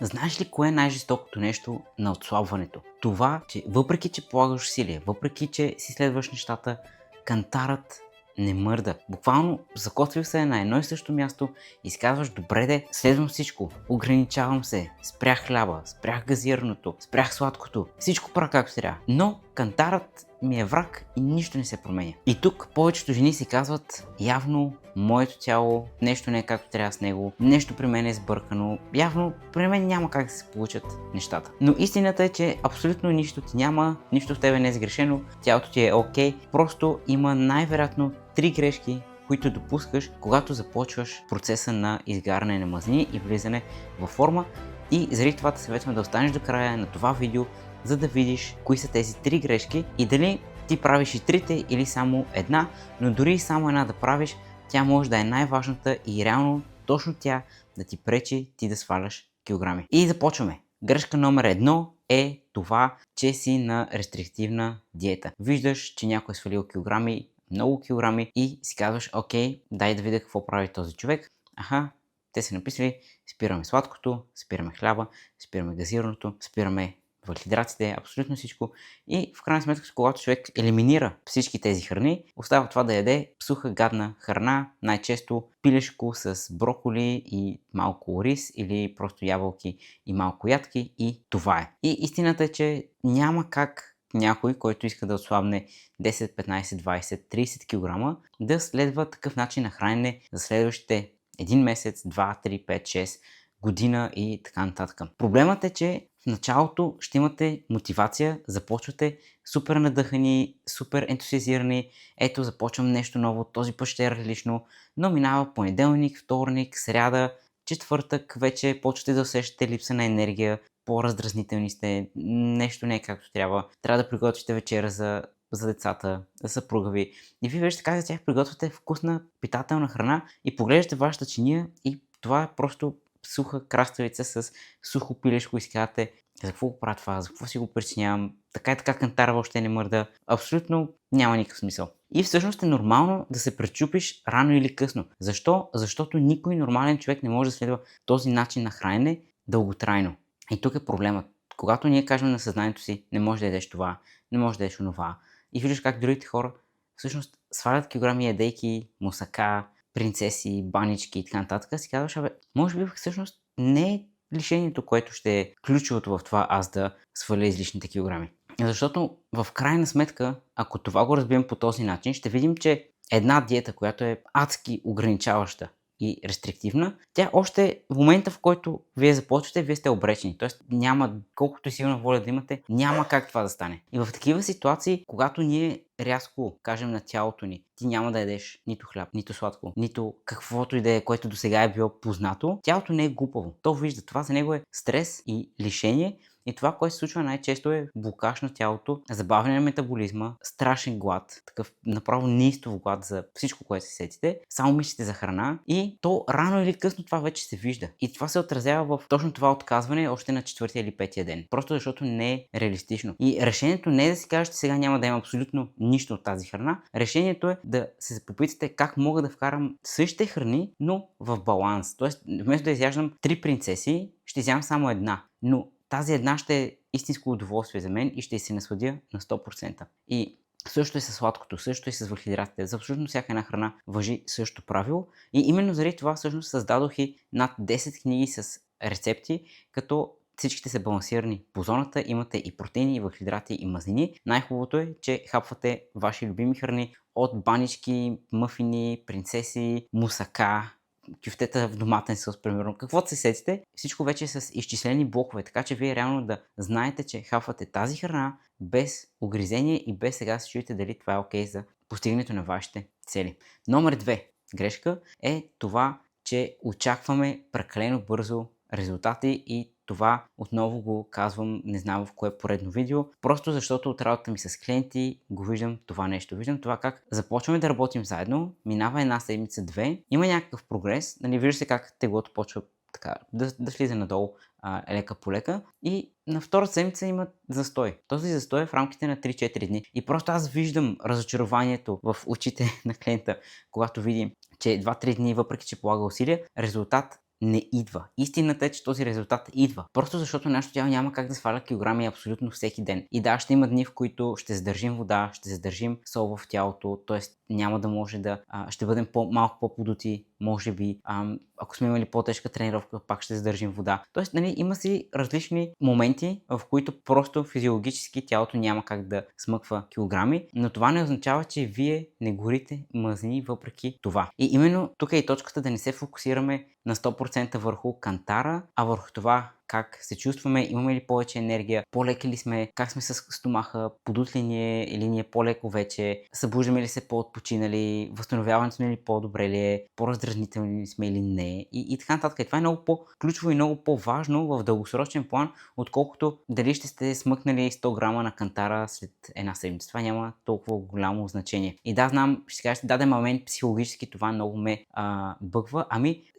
Знаеш ли кое е най-жестокото нещо на отслабването? Това, че въпреки че полагаш усилия, въпреки че си следваш нещата, кантарът не мърда. Буквално закотвил се на едно и също място и си казваш: добре де, следвам всичко, ограничавам се, спрях хляба, спрях газираното, спрях сладкото, всичко правя както трябва. Но кантарът ми е враг и нищо не се променя. И тук повечето жени си казват: явно моето тяло, нещо не е както трябва с него, нещо при мен е сбъркано, явно при мен няма как да се получат нещата. Но истината е, че абсолютно нищо ти няма, нищо в тебе не е сгрешено, тялото ти е окей, просто има най-вероятно 3 грешки, които допускаш, когато започваш процеса на изгаряне на мазнини и влизане във форма. И заради това те съветвам да останеш до края на това видео, за да видиш кои са тези 3 грешки и дали ти правиш и трите или само една, но дори и само една да правиш, тя може да е най-важната и реално точно тя да ти пречи ти да сваляш килограми. И започваме. Грешка номер 1 е това, че си на рестриктивна диета. Виждаш, че някой е свалил килограми, много килограми и си казваш: окей, дай да видя какво прави този човек. Те са написали: спираме сладкото, спираме хляба, спираме газираното, спираме въглехидратите, абсолютно всичко. И в крайна сметка, когато човек елиминира всички тези храни, остава това да яде суха, гадна храна, най-често пилешко с броколи и малко рис или просто ябълки и малко ядки, и това е. И истината е, че няма как някой, който иска да отслабне 10, 15, 20, 30 кг, да следва такъв начин на хранене за следващите 1 месец, 2, 3, 5, 6 година и така нататък. Проблемът е, че в началото ще имате мотивация, започвате супер надъхани, супер ентусиазирани, ето започвам нещо ново, този път ще е различно, но минава понеделник, вторник, сряда, четвъртък, вече почвате да усещате липса на енергия, по-раздразнителни сте, нещо не е както трябва, трябва да приготвите вечера за децата, за съпруга ви. И вие вече така за тях приготвяте вкусна, питателна храна и поглеждате вашата чиния и това е просто суха краставица с сухо пилешко и си казвате: за какво го правя това, за какво си го причинявам, така и така кантара въобще не мърда, абсолютно няма никакъв смисъл. И всъщност е нормално да се пречупиш рано или късно. Защо? Защото никой нормален човек не може да следва този начин на хранене дълготрайно. И тук е проблемът. Когато ние кажем на съзнанието си: не може да ядеш това, не може да ядеш онова, и виждаш как другите хора всъщност свалят килограми, ядейки мусака, принцеси, банички и така нататък, си казваш: може би всъщност не е лишението, което ще е ключовото в това аз да сваля излишните килограми. Защото в крайна сметка, ако това го разбием по този начин, ще видим, че една диета, която е адски ограничаваща и рестриктивна, тя още в момента, в който вие започвате, вие сте обречени. Тоест няма, колкото и силна воля да имате, няма как това да стане. И в такива ситуации, когато ние рязко кажем на тялото ни: ти няма да ядеш нито хляб, нито сладко, нито каквото и да е, което досега е било познато, тялото не е глупаво. То вижда това, за него е стрес и лишение. И това, което се случва най-често, е блокаж на тялото, забавяне на метаболизма, страшен глад, такъв направо неистов глад за всичко, което се сетите, само мислите за храна и то рано или късно това вече се вижда. И това се отразява в точно това отказване още на 4-тия или 5-тия ден. Просто защото не е реалистично. И решението не е да си кажете: сега няма да има абсолютно нищо от тази храна. Решението е да се попитате: как мога да вкарам същите храни, но в баланс. Тоест, вместо да изяждам 3 принцеси, ще изям само една. Но тази една ще е истинско удоволствие за мен и ще се насладя на 100%. И също е с сладкото, също е с въглехидратите. За абсолютно всяка една храна важи същото правило. И именно заради това всъщност създадох и над 10 книги с рецепти, като всичките са балансирани по зоната. Имате и протеини, и въглехидрати, и мазнини. Най-хубавото е, че хапвате ваши любими храни от банички, мъфини, принцеси, мусака, кюфтета в доматен съус, примерно. Каквото се сетите, всичко вече е с изчислени блокове, така че вие реално да знаете, че хапвате тази храна без огризение и без сега се чуете дали това е окей за постигането на вашите цели. Номер 2 грешка е това, че очакваме прекалено бързо резултати, и това отново го казвам, не знам в кое поредно видео, просто защото от работата ми с клиенти го виждам това нещо. Виждам това как започваме да работим заедно, минава една седмица, две, има някакъв прогрес, вижда се как теглото почва така да слиза надолу лека по лека, и на втората седмица има застой. Този застой е в рамките на 3-4 дни. И просто аз виждам разочарованието в очите на клиента, когато видим, че 2-3 дни, въпреки че полага усилия, резултат не идва. Истината е, че този резултат идва. Просто защото нашето тяло няма как да сваля килограми абсолютно всеки ден. И да, ще има дни, в които ще задържим вода, ще задържим сол в тялото, т.е. няма да може да... ще бъдем малко по-подути, може би. Ако сме имали по-тежка тренировка, пак ще задържим вода. Тоест, нали, има си различни моменти, в които просто физиологически тялото няма как да смъква килограми, но това не означава, че вие не горите мазнини въпреки това. И именно тук е и точката да не се фокусираме на 100% върху кантара, а върху това как се чувстваме, имаме ли повече енергия, по-леки ли сме, как сме с стомаха, подут ли ни е или ни е по-леко вече, събуждаме ли се по-отпочинали, възстановяването ни ли по-добре ли е, по-раздразнителни ли сме или не и така нататък. И това е много по-ключово и много по-важно в дългосрочен план, отколкото дали ще сте смъкнали 100 грама на кантара след една седмица. Това няма толкова голямо значение. И да, знам, ще кажете, даден момент психологически това много ме бъгва.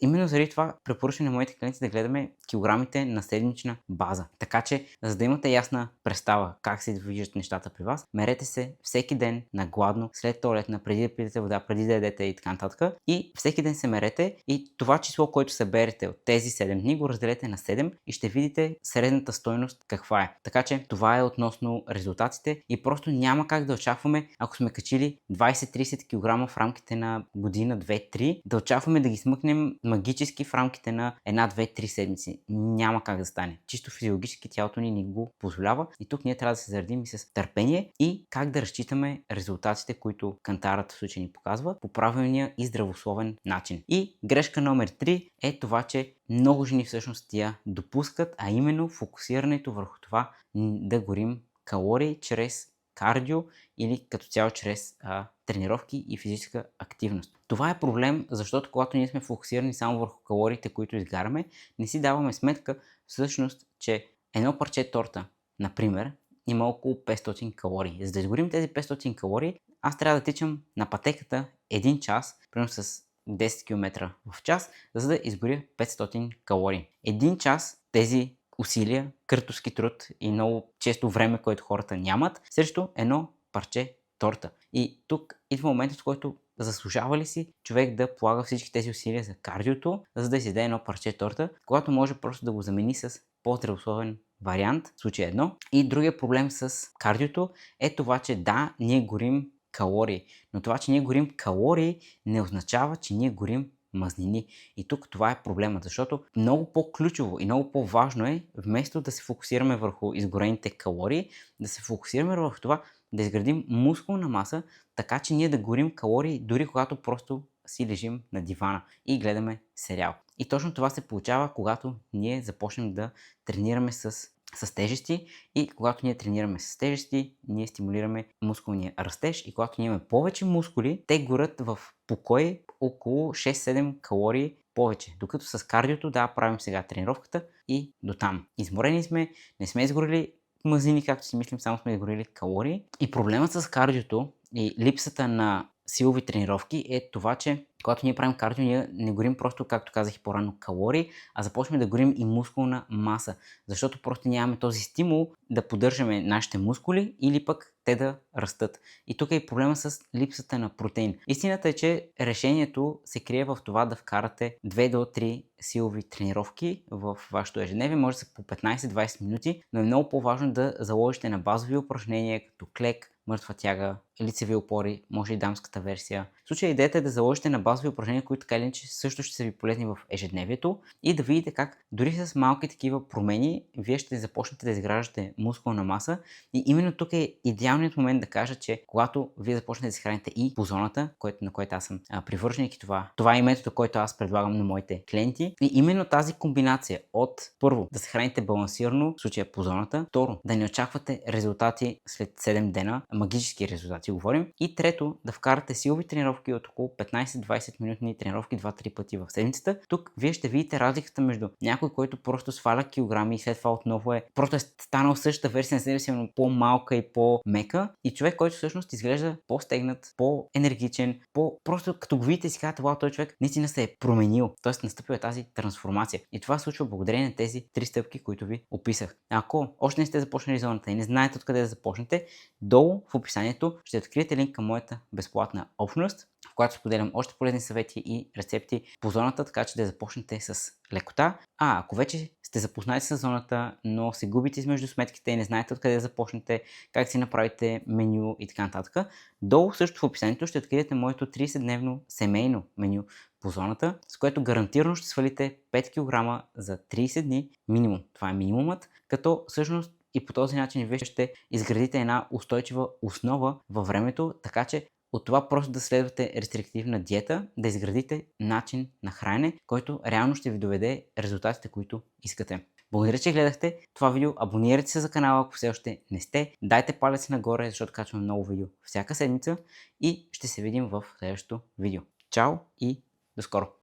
Именно заради това препоръчвам на моите клиенти да гледаме килограмите на седмична база. Така че, за да имате ясна представа как се движат нещата при вас, мерете се всеки ден на гладно, след туалетна, преди да пиете вода, преди да ядете и така нататък. И всеки ден се мерете и това число, което съберете от тези 7 дни, го разделете на 7 и ще видите средната стойност каква е. Така че това е относно резултатите и просто няма как да очакваме, ако сме качили 20-30 кг в рамките на година, 2-3, да очакваме да ги смъкнем магически в рамките на 1-2-3 седмици. Няма как да стане. Чисто физиологически тялото ни го позволява и тук ние трябва да се заредим и с търпение и как да разчитаме резултатите, които кантарът в случай ни показва по правилния и здравословен начин. И грешка номер 3 е това, че много жени всъщност я допускат, а именно фокусирането върху това да горим калории чрез кардио или като цяло чрез тренировки и физическа активност. Това е проблем, защото когато ние сме фокусирани само върху калориите, които изгаряме, не си даваме сметка всъщност, че едно парче торта, например, има около 500 калории. За да изгорим тези 500 калории, аз трябва да тичам на пътеката 1 час, примерно с 10 км в час, за да изгоря 500 калории. 1 час тези усилия, къртовски труд и много често време, което хората нямат, срещу едно парче торта. И тук идва моментът, в който заслужава ли си човек да полага всички тези усилия за кардиото, за да изяде едно парче торта, когато може просто да го замени с по-здравословен вариант, в случай едно. И другия проблем с кардиото е това, че да, ние горим калории, но това, че ние горим калории, не означава, че ние горим мазнини. И тук това е проблемът, защото много по-ключово и много по-важно е, вместо да се фокусираме върху изгорените калории, да се фокусираме върху това да изградим мускулна маса, така че ние да горим калории, дори когато просто си лежим на дивана и гледаме сериал. И точно това се получава, когато ние започнем да тренираме с тежести и когато ние тренираме с тежести, ние стимулираме мускулния растеж и когато ние имаме повече мускули, те горят в покой около 6-7 калории повече. Докато с кардиото, да, правим сега тренировката и до там. Изморени сме, не сме изгорили мазнини, както си мислим, само сме изгорили калории. И проблемът с кардиото и липсата на силови тренировки е това, че когато ние правим кардио, ние не горим просто, както казах и по-рано, калории, а започваме да горим и мускулна маса, защото просто нямаме този стимул да поддържаме нашите мускули или пък те да растат. И тук е и проблема с липсата на протеин. Истината е, че решението се крие в това да вкарате 2 до 3 силови тренировки в вашето ежедневие. Може да са по 15-20 минути, но е много по-важно да заложите на базови упражнения, като клек, мъртва тяга, лицеви опори, може и дамската версия. В случая идеята е да заложите на базови упражнения, които така или иначе също ще са ви полезни в ежедневието и да видите как дори с малки такива промени вие ще започнете да изграждате мускулна маса и именно тук е идеалният момент да кажа, че когато вие започнете да се храните и по зоната, на което аз съм привърженик и това е метода, който аз предлагам на моите клиенти и именно тази комбинация от първо да се храните балансирано, в случая по зоната, второ да не очаквате резултати след 7 дена, магически резултати говорим и трето да вкарате силови тренировки от около 15-20 минутни тренировки 2-3 пъти в седмицата. Тук вие ще видите разликата между някой, който просто сваля килограми и след това отново просто е станал същата версия на себе си, но по-малка и по-мека и човек, който всъщност изглежда по-стегнат, по-енергичен, просто като го видите си казвате, този човек наистина се е променил, т.е. настъпила тази трансформация. И това се случва благодарение на тези 3 стъпки, които ви описах. Ако още не сте започнали зоната и не знаете откъде да започнете, долу в описанието ще ще откриете линк към моята безплатна общност, в която споделям още полезни съвети и рецепти по зоната, така че да започнете с лекота. Ако вече сте запознати с зоната, но се губите измежду сметките и не знаете откъде да започнете, как си направите меню и така нататък, долу също в описанието ще откриете моето 30-дневно семейно меню по зоната, с което гарантирано ще свалите 5 кг за 30 дни минимум. Това е минимумът, като всъщност и по този начин вие ще изградите една устойчива основа във времето, така че от това просто да следвате рестриктивна диета, да изградите начин на хранене, който реално ще ви доведе резултатите, които искате. Благодаря, че гледахте това видео. Абонирайте се за канала, ако все още не сте. Дайте палец нагоре, защото качвам много видео всяка седмица и ще се видим в следващото видео. Чао и до скоро!